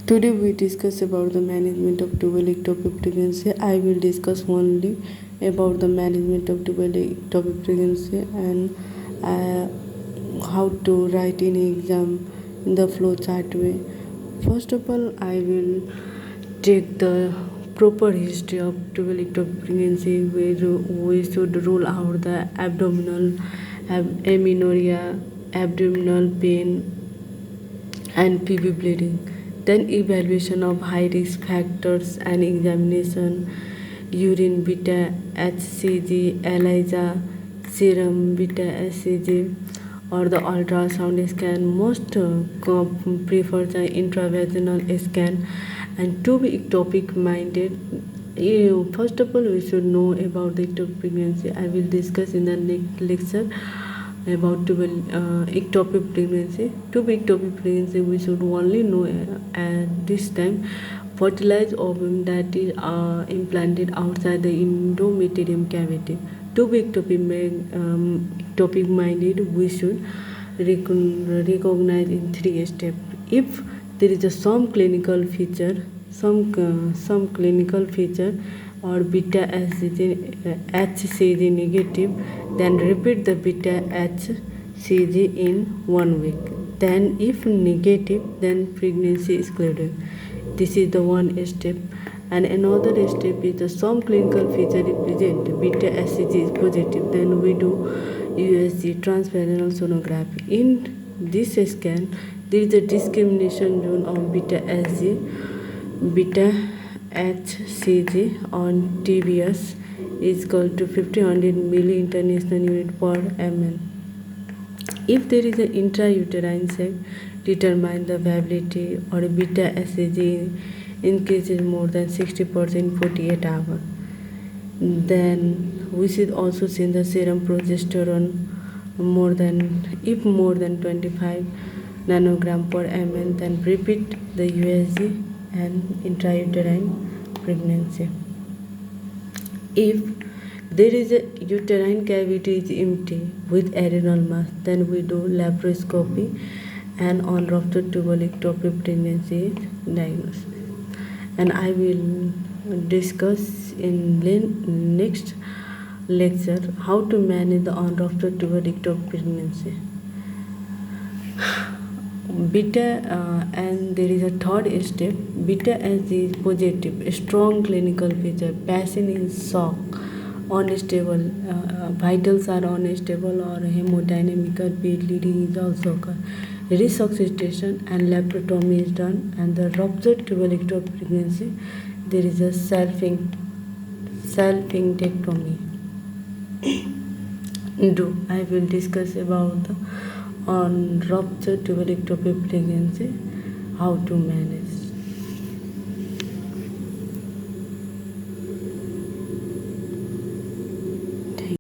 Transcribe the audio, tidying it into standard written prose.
Today we discuss about the management of double ectopic pregnancy. I will discuss only about the management of double ectopic pregnancy and how to write in exam in the flow chart way. First of all, I will take the proper history of double ectopic pregnancy where we should rule out the abdominal amenorrhea, abdominal pain, and PV bleeding. Then evaluation of high risk factors and examination, urine beta HCG, ELISA, serum beta HCG, or the ultrasound scan. Most prefer the intravaginal scan. And to be ectopic minded, first of all we should know about the ectopic pregnancy. I will discuss in the next lecture about ectopic pregnancy. To be ectopic pregnancy, we should only know at this time fertilized ovum that is implanted outside the endometrium cavity. To be ectopic minded, we should recognize in 3 steps. If there is some clinical feature, some clinical feature or beta HCG negative, then repeat the beta HCG in 1 week. Then if negative, then pregnancy is excluded. This is the 1 step. And another step is the some clinical feature is present, beta HCG is positive, then we do USG, transvaginal sonography. In this scan, there is a discrimination zone of beta HCG on TBS is equal to 1500 milli international unit per ml. If there is an intrauterine sac, determine the viability or beta HCG increases more than 60% in 48 hours. Then we should also see the serum progesterone more than 25 nanogram per ml, then repeat the USG and intrauterine pregnancy. If there is a uterine cavity is empty with adrenal mass, then we do laparoscopy and unruptured tubal ectopic pregnancy is diagnosis. And I will discuss in next lecture how to manage the unruptured tubal ectopic pregnancy. Beta and there is a third step. Beta as is positive, a strong clinical feature, patient is shock, unstable, vitals are unstable or hemodynamical bleeding is also occur. Resuscitation and laparotomy is done, and the ruptured tubal ectopic pregnancy there is a self-inctectomy. I will discuss about the on ruptured tubal ectopic pregnancy, how to manage.